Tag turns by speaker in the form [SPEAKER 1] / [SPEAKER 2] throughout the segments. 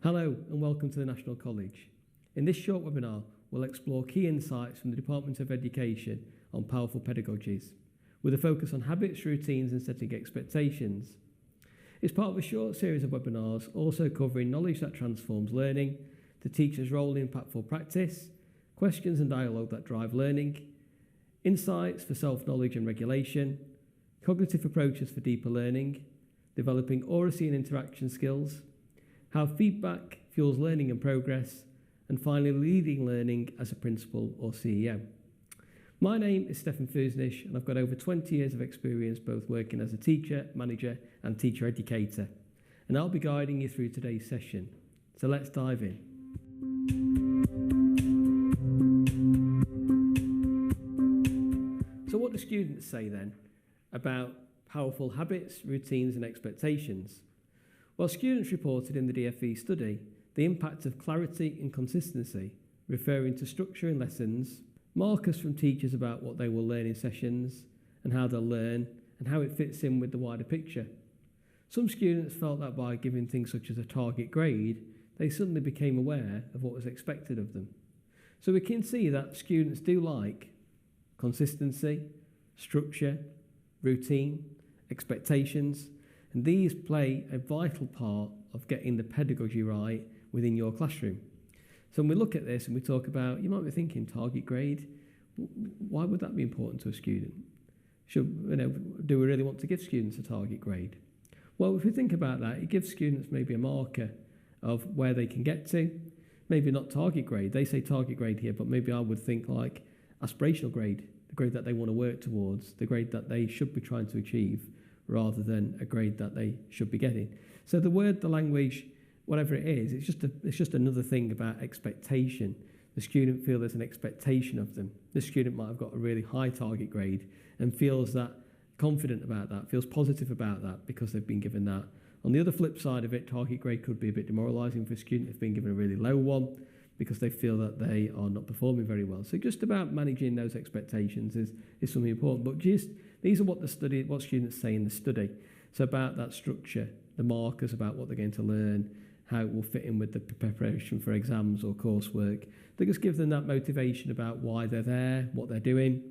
[SPEAKER 1] Hello and welcome to the National College. In this short webinar, we'll explore key insights from the Department of Education on powerful pedagogies, with a focus on habits, routines and setting expectations. It's part of a short series of webinars also covering knowledge that transforms learning, the teacher's role in impactful practice, questions and dialogue that drive learning, insights for self-knowledge and regulation, cognitive approaches for deeper learning, developing oracy and interaction skills, how feedback fuels learning and progress, and finally leading learning as a principal or CEO. My name is Stefan Fusnish and I've got over 20 years of experience both working as a teacher, manager and teacher educator. And I'll be guiding you through today's session. So let's dive in. So what do students say then about powerful habits, routines and expectations? Well, students reported in the DFE study the impact of clarity and consistency, referring to structure in lessons, markers from teachers about what they will learn in sessions and how they'll learn and how it fits in with the wider picture. Some students felt that by giving things such as a target grade, they suddenly became aware of what was expected of them. So we can see that students do like consistency, structure, routine, expectations, and these play a vital part of getting the pedagogy right within your classroom. So when we look at this and we talk about, you might be thinking target grade, why would that be important to a student? Do we really want to give students a target grade? Well, if we think about that, it gives students maybe a marker of where they can get to. Maybe not target grade. They say target grade here, but maybe I would think like aspirational grade, the grade that they want to work towards, the grade that they should be trying to achieve, rather than a grade that they should be getting. So the word, the language, whatever it is, it's just another thing about expectation. The student feels there's an expectation of them. The student might have got a really high target grade and feels that confident about that, feels positive about that because they've been given that. On the other flip side of it, target grade could be a bit demoralising for a student if being given a really low one because they feel that they are not performing very well. So just about managing those expectations is something important. But these are what students say in the study. So about that structure, the markers about what they're going to learn, how it will fit in with the preparation for exams or coursework. They just give them that motivation about why they're there, what they're doing.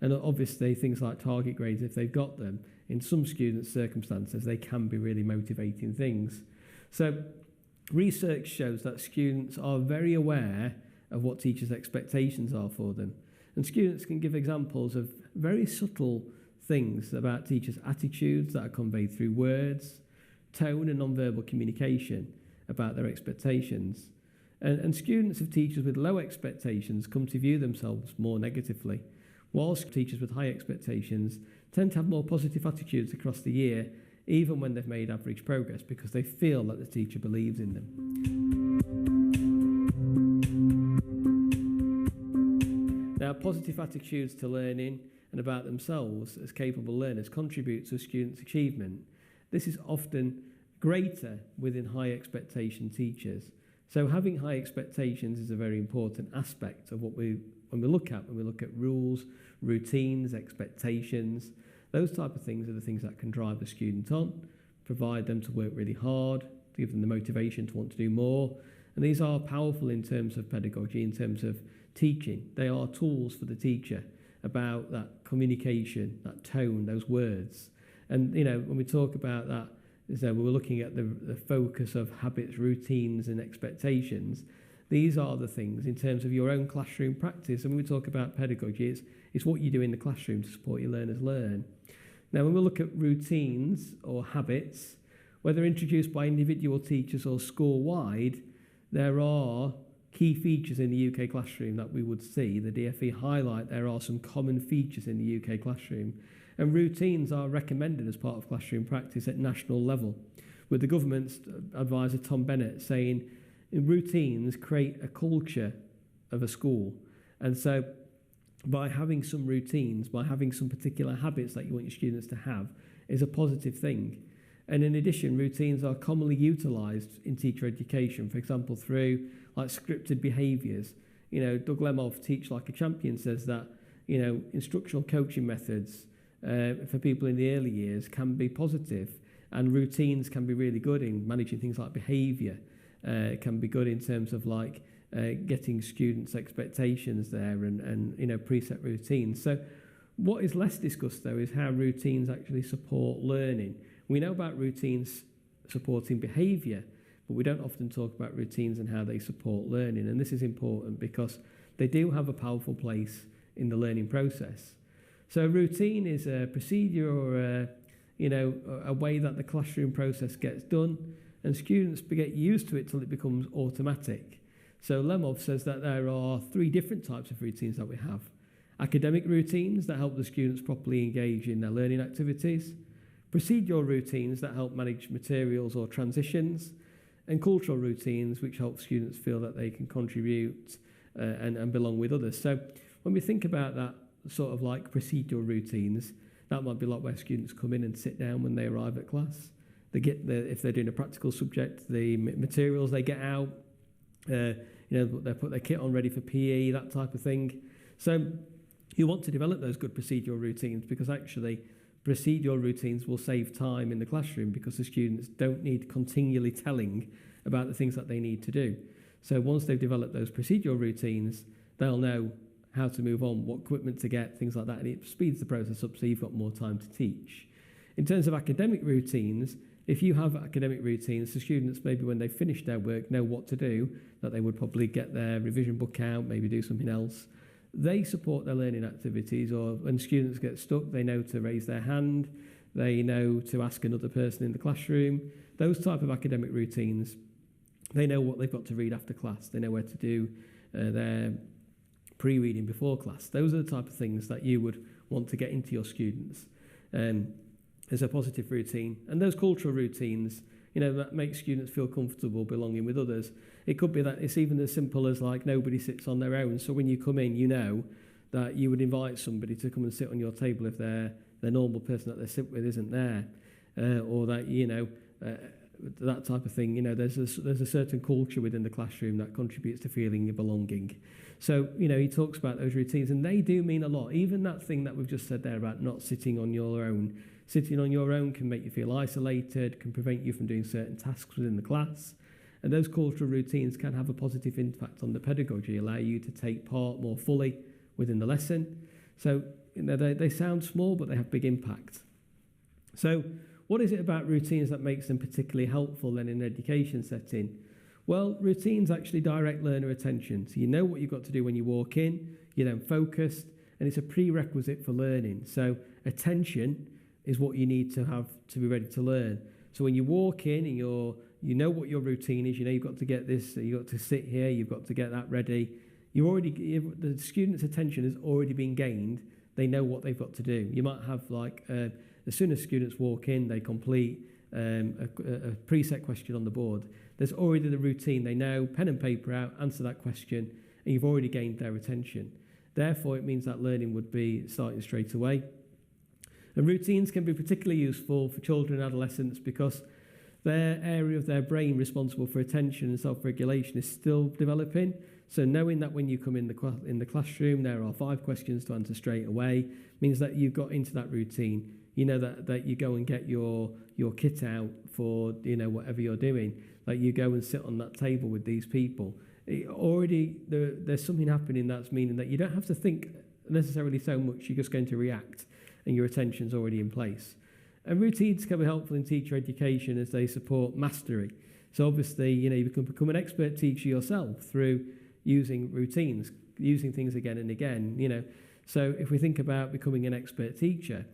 [SPEAKER 1] And obviously things like target grades, if they've got them, in some students' circumstances, they can be really motivating things. So research shows that students are very aware of what teachers' expectations are for them. And students can give examples of very subtle things about teachers' attitudes that are conveyed through words, tone and non-verbal communication about their expectations. And students of teachers with low expectations come to view themselves more negatively, whilst teachers with high expectations tend to have more positive attitudes across the year, even when they've made average progress, because they feel that the teacher believes in them. Now, positive attitudes to learning and about themselves as capable learners contribute to a student's achievement. This is often greater within high expectation teachers. So having high expectations is a very important aspect of what when we look at rules, routines, expectations. Those type of things are the things that can drive the student on, provide them to work really hard, to give them the motivation to want to do more. And these are powerful in terms of pedagogy, in terms of teaching. They are tools for the teacher about that communication, that tone, those words. And, when we talk about that, we're looking at the focus of habits, routines and expectations. These are the things in terms of your own classroom practice. And when we talk about pedagogy, it's what you do in the classroom to support your learners learn. Now, when we look at routines or habits, whether introduced by individual teachers or school-wide, there are key features in the UK classroom that we would see. The DFE highlight there are some common features in the UK classroom. And routines are recommended as part of classroom practice at national level, with the government's advisor Tom Bennett saying routines create a culture of a school. And so by having some routines, by having some particular habits that you want your students to have is a positive thing. And in addition, routines are commonly utilised in teacher education, for example, through like scripted behaviours. Doug Lemov, Teach Like a Champion, says that, instructional coaching methods for people in the early years can be positive, and routines can be really good in managing things like behaviour can be good in terms of like getting students' expectations there and preset routines. So what is less discussed though is how routines actually support learning. We know about routines supporting behaviour, but we don't often talk about routines and how they support learning. And this is important because they do have a powerful place in the learning process. So a routine is a procedure or a way that the classroom process gets done, and students get used to it till it becomes automatic. So Lemov says that there are 3 different types of routines that we have. Academic routines that help the students properly engage in their learning activities, procedural routines that help manage materials or transitions, and cultural routines which help students feel that they can contribute and belong with others. So when we think about that sort of like procedural routines, that might be like where students come in and sit down when they arrive at class. They get if they're doing a practical subject, the materials they get out, they put their kit on ready for PE, that type of thing. So you want to develop those good procedural routines because actually procedural routines will save time in the classroom because the students don't need continually telling about the things that they need to do. So once they've developed those procedural routines, they'll know how to move on, what equipment to get, things like that, and it speeds the process up so you've got more time to teach. In terms of academic routines, if you have academic routines, the students maybe when they finish their work know what to do, that they would probably get their revision book out, maybe do something else. They support their learning activities, or when students get stuck, they know to raise their hand, they know to ask another person in the classroom. Those type of academic routines, they know what they've got to read after class, they know where to do their pre-reading before class. Those are the type of things that you would want to get into your students as a positive routine. And those cultural routines, that make students feel comfortable belonging with others. It could be that it's even as simple as like nobody sits on their own. So when you come in, you know that you would invite somebody to come and sit on your table if their normal person that they sit with isn't there, or that that type of thing. There's a certain culture within the classroom that contributes to feeling of belonging. So he talks about those routines, and they do mean a lot. Even that thing that we've just said there about not sitting on your own. Sitting on your own can make you feel isolated, can prevent you from doing certain tasks within the class. And those cultural routines can have a positive impact on the pedagogy, allow you to take part more fully within the lesson. So they sound small, but they have big impact. So what is it about routines that makes them particularly helpful then in an education setting? Well, routines actually direct learner attention. So you know what you've got to do when you walk in, you're then focused, and it's a prerequisite for learning. So attention is what you need to have to be ready to learn. So when you walk in and you know what your routine is, you've got to get this, you've got to sit here, you've got to get that ready. The student's attention has already been gained. They know what they've got to do. You might have as soon as students walk in, they complete a preset question on the board. There's already the routine. They know, pen and paper out, answer that question, and you've already gained their attention. Therefore, it means that learning would be starting straight away. And routines can be particularly useful for children and adolescents because their area of their brain responsible for attention and self-regulation is still developing. So knowing that when you come in the classroom, there are 5 questions to answer straight away means that you've got into that routine. You know that you go and get your kit out for whatever you're doing. Like you go and sit on that table with these people. There's something happening that's meaning that you don't have to think necessarily so much. You're just going to react, and your attention's already in place. And routines can be helpful in teacher education as they support mastery. So obviously, you can become an expert teacher yourself through using routines, using things again and again. So if we think about becoming an expert teacher,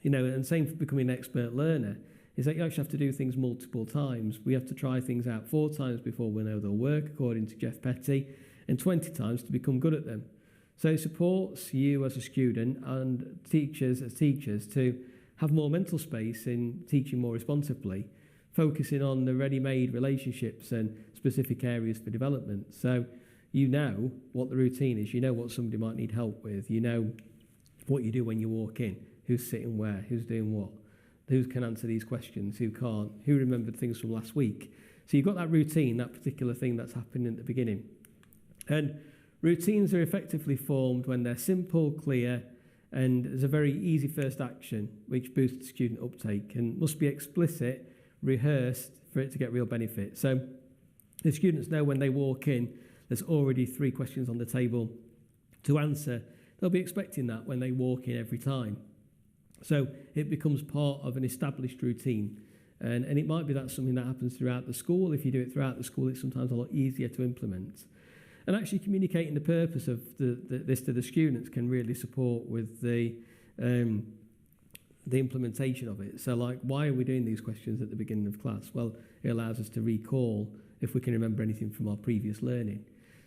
[SPEAKER 1] and same for becoming an expert learner, is that you actually have to do things multiple times. We have to try things out 4 times before we know they'll work, according to Jeff Petty, and 20 times to become good at them. So it supports you as a student and teachers as teachers to have more mental space in teaching more responsibly, focusing on the ready-made relationships and specific areas for development. So you know what the routine is, you know what somebody might need help with, you know what you do when you walk in, who's sitting where, who's doing what, who can answer these questions, who can't, who remembered things from last week. So you've got that routine, that particular thing that's happening at the beginning. And routines are effectively formed when they're simple, clear, and there's a very easy first action which boosts student uptake and must be explicit, rehearsed for it to get real benefit. So The students know when they walk in, there's already 3 questions on the table to answer. They'll be expecting that when they walk in every time. So it becomes part of an established routine. And it might be that's something that happens throughout the school. If you do it throughout the school, it's sometimes a lot easier to implement. And actually communicating the purpose of this to the students can really support with the implementation of it. So like, why are we doing these questions at the beginning of class? Well, it allows us to recall if we can remember anything from our previous learning.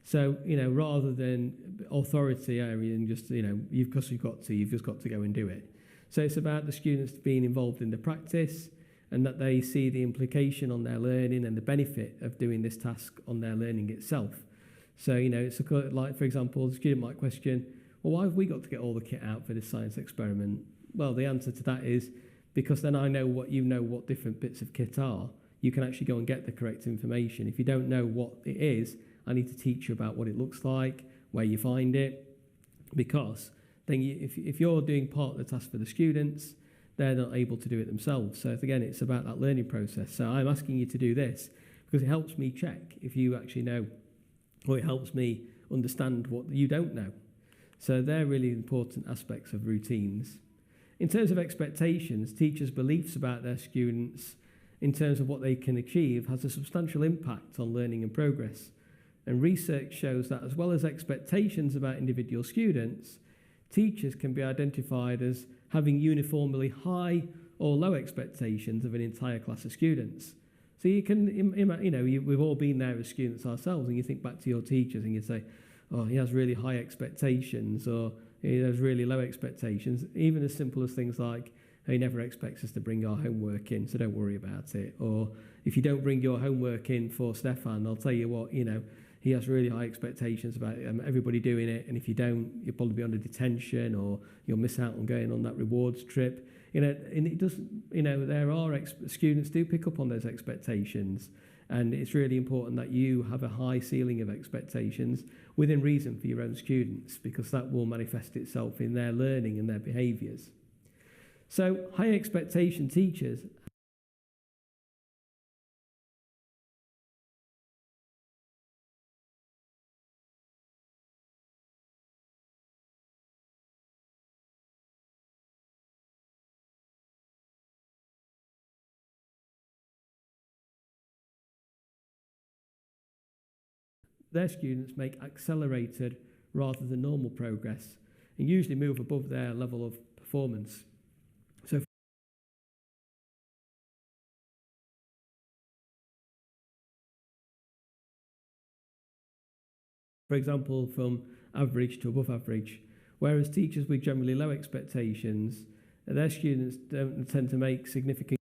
[SPEAKER 1] So, rather than authority area and just, you've just got to go and do it. So it's about the students being involved in the practice and that they see the implication on their learning and the benefit of doing this task on their learning itself. So, it's like, for example, the student might question, well, why have we got to get all the kit out for this science experiment? Well, the answer to that is because then I know what different bits of kit are. You can actually go and get the correct information. If you don't know what it is, I need to teach you about what it looks like, where you find it, because then if you're doing part of the task for the students, they're not able to do it themselves. So again, it's about that learning process. So I'm asking you to do this because it helps me check if you actually know, or it helps me understand what you don't know. So they're really important aspects of routines. In terms of expectations, teachers' beliefs about their students in terms of what they can achieve has a substantial impact on learning and progress. And research shows that as well as expectations about individual students, teachers can be identified as having uniformly high or low expectations of an entire class of students. So you can, we've all been there as students ourselves, and you think back to your teachers and you say, oh, he has really high expectations, or he has really low expectations, even as simple as things like, he never expects us to bring our homework in, so don't worry about it. Or if you don't bring your homework in for Stefan, I'll tell you what, he has really high expectations about everybody doing it, and if you don't, you'll probably be under detention, or you'll miss out on going on that rewards trip. And it doesn't, there are students do pick up on those expectations, and it's really important that you have a high ceiling of expectations within reason for your own students, because that will manifest itself in their learning and their behaviours. So high expectation teachers their students make accelerated rather than normal progress and usually move above their level of performance. So for example, from average to above average, whereas teachers with generally low expectations, their students don't tend to make significant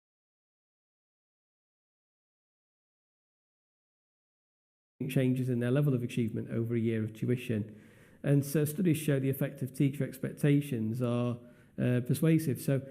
[SPEAKER 1] changes in their level of achievement over a year of tuition. And so studies show the effect of teacher expectations are persuasive. So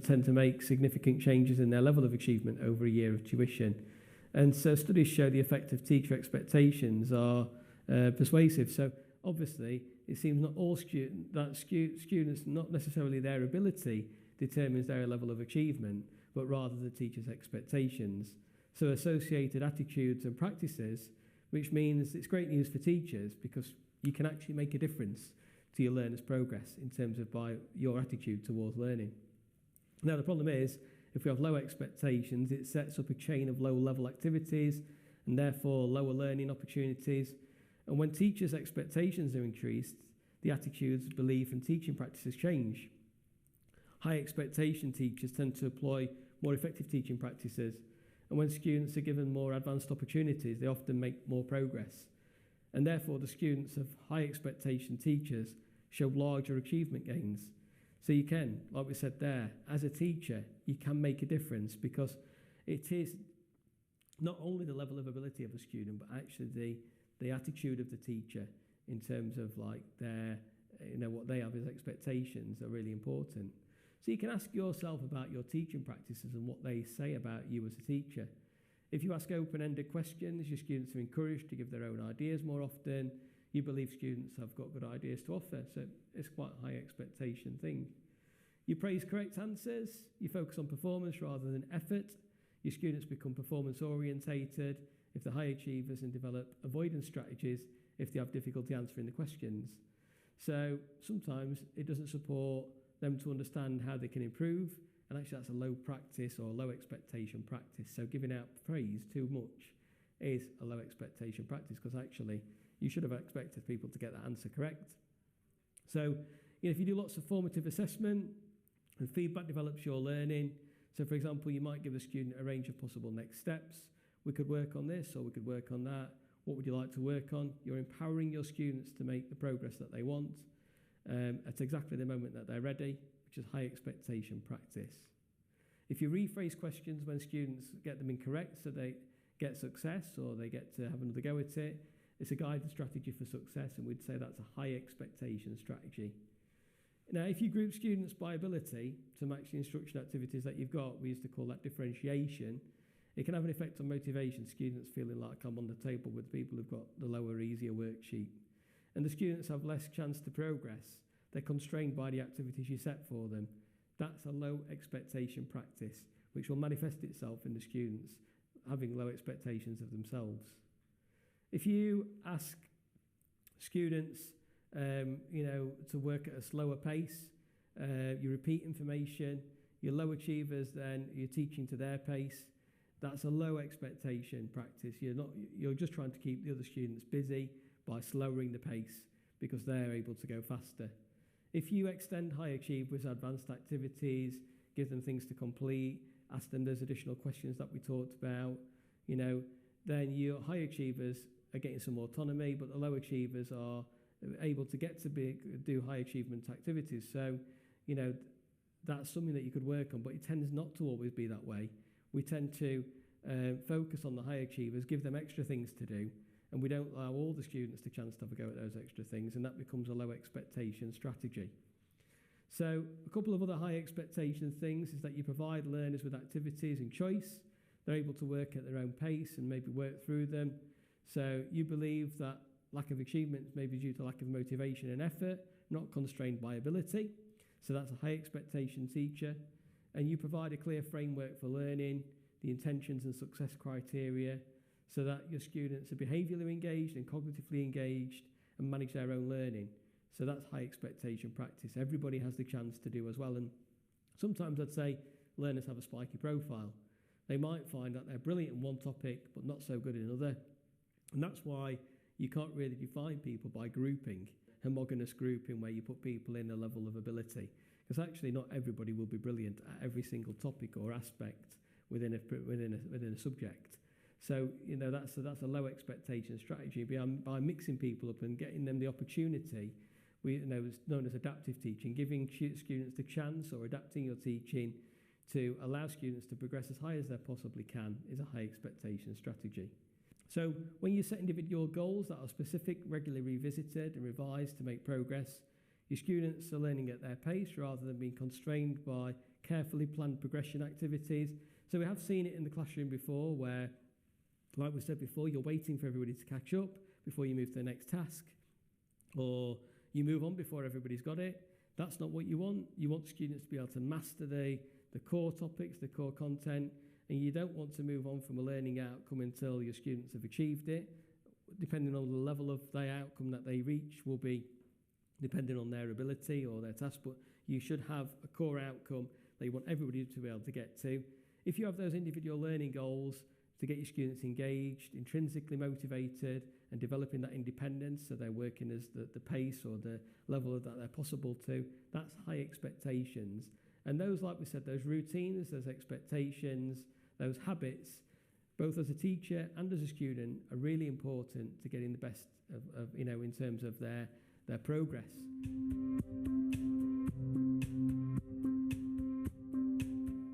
[SPEAKER 1] tend to make significant changes in their level of achievement over a year of tuition. And so studies show the effect of teacher expectations are persuasive. So obviously, it seems not all students, not necessarily their ability, determines their level of achievement, but rather the teacher's expectations. So associated attitudes and practices, which means it's great news for teachers because you can actually make a difference to your learners' progress in terms of by your attitude towards learning. Now, the problem is, if we have low expectations, it sets up a chain of low-level activities and therefore lower learning opportunities. And when teachers' expectations are increased, the attitudes, belief, and teaching practices change. High expectation teachers tend to employ more effective teaching practices, and when students are given more advanced opportunities, they often make more progress. And therefore, the students of high expectation teachers show larger achievement gains. So you can, like we said there, as a teacher, you can make a difference because it is not only the level of ability of a student, but actually the attitude of the teacher in terms of like their, what they have as expectations are really important. So you can ask yourself about your teaching practices and what they say about you as a teacher. If you ask open-ended questions, your students are encouraged to give their own ideas more often. You believe students have got good ideas to offer, so it's quite a high expectation thing. You praise correct answers, you focus on performance rather than effort. Your students become performance orientated if they're high achievers and develop avoidance strategies if they have difficulty answering the questions. So sometimes it doesn't support them to understand how they can improve, and actually that's a low practice or low expectation practice. So giving out praise too much is a low expectation practice, because actually you should have expected people to get that answer correct. So if you do lots of formative assessment and feedback develops your learning, so for example, you might give a student a range of possible next steps. We could work on this or we could work on that. What would you like to work on? You're empowering your students to make the progress that they want at exactly the moment that they're ready, which is high expectation practice. If you rephrase questions when students get them incorrect so they get success or they get to have another go at it, it's a guided strategy for success, and we'd say that's a high expectation strategy. Now, if you group students by ability to match the instruction activities that you've got, we used to call that differentiation, it can have an effect on motivation, students feeling like I'm on the table with people who've got the lower, easier worksheet. And the students have less chance to progress. They're constrained by the activities you set for them. That's a low expectation practice, which will manifest itself in the students having low expectations of themselves. If you ask students to work at a slower pace, you repeat information, you're low achievers, then you're teaching to their pace. That's a low expectation practice. You're just trying to keep the other students busy by slowing the pace because they're able to go faster. If you extend high achievers advanced activities, give them things to complete, ask them those additional questions that we talked about, then your high achievers are getting some autonomy, but the low achievers are able to get to do high achievement activities. So, that's something that you could work on, but it tends not to always be that way. We tend to focus on the high achievers, give them extra things to do, and we don't allow all the students the chance to have a go at those extra things, and that becomes a low expectation strategy. So a couple of other high expectation things is that you provide learners with activities and choice. They're able to work at their own pace and maybe work through them. So you believe that lack of achievement may be due to lack of motivation and effort, not constrained by ability. So that's a high expectation teacher. And you provide a clear framework for learning, the intentions and success criteria, so that your students are behaviourally engaged and cognitively engaged and manage their own learning. So that's high expectation practice. Everybody has the chance to do as well. And sometimes I'd say learners have a spiky profile. They might find that they're brilliant in one topic, but not so good in another. And that's why you can't really define people by grouping, homogeneous grouping, where you put people in a level of ability. Because actually not everybody will be brilliant at every single topic or aspect within a subject. So, that's a low expectation strategy. By mixing people up and getting them the opportunity, it's known as adaptive teaching, giving students the chance or adapting your teaching to allow students to progress as high as they possibly can is a high expectation strategy. So when you set individual goals that are specific, regularly revisited and revised to make progress, your students are learning at their pace rather than being constrained by carefully planned progression activities. So we have seen it in the classroom before where, like we said before, you're waiting for everybody to catch up before you move to the next task, or you move on before everybody's got it. That's not what you want. You want students to be able to master the core topics, the core content, and you don't want to move on from a learning outcome until your students have achieved it. Depending on the level of the outcome that they reach will be depending on their ability or their task, but you should have a core outcome that you want everybody to be able to get to. If you have those individual learning goals to get your students engaged, intrinsically motivated, and developing that independence, so they're working as the pace or the level that they're possible to, that's high expectations. And those, like we said, those routines, those expectations, those habits, both as a teacher and as a student, are really important to getting the best of in terms of their progress.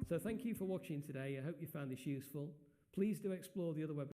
[SPEAKER 1] So thank you for watching today. I hope you found this useful. Please do explore the other websites